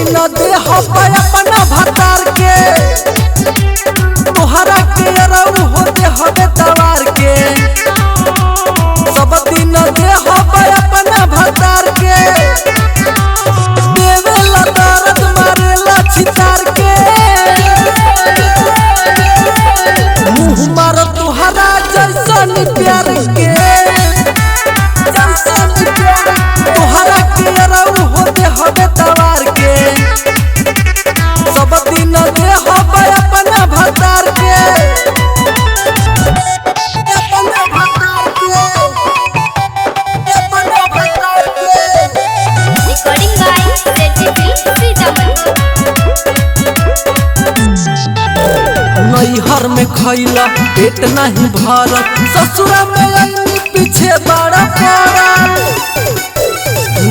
दिन दे अपना भतार के तोहरा के रहू होते हवे तवार के सब दिन दे अपना भतार के देवेला दर्द मारेला छितार के मुँह मारो तोहरा जैसन प्यार के तोहरा के रहू होते हवे तवार के सब दिन दे अपना भतार के नैहर में खैला पेट नहीं भरत ससुरा में आईनी पीछे बड़ा पड़ल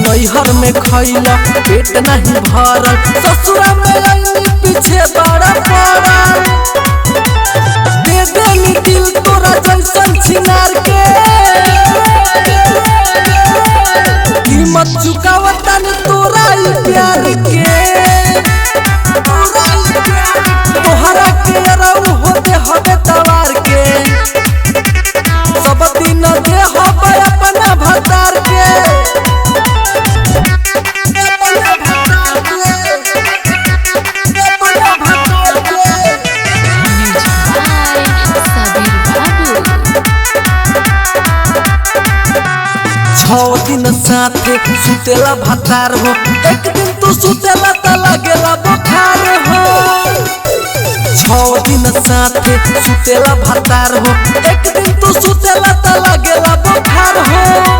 नैहर में खैला पेट नहीं भरत ससुरा में आईनी पीछे बड़ा पड़ल दे देनी दिल तोरा जैसन छिनार के कीमत चुकावता न तोरा प्यार के तोहरा के रहू होते हवे तवार के सब दिन दे अपना भतार के छह दिन साथे सुतेला भतार हो एक दिन तू सुतेला त लागेला बुखार हो 6 दिन साथे सुतेला भतार हो एक दिन तू सुतेला त लागेला बुखार हो।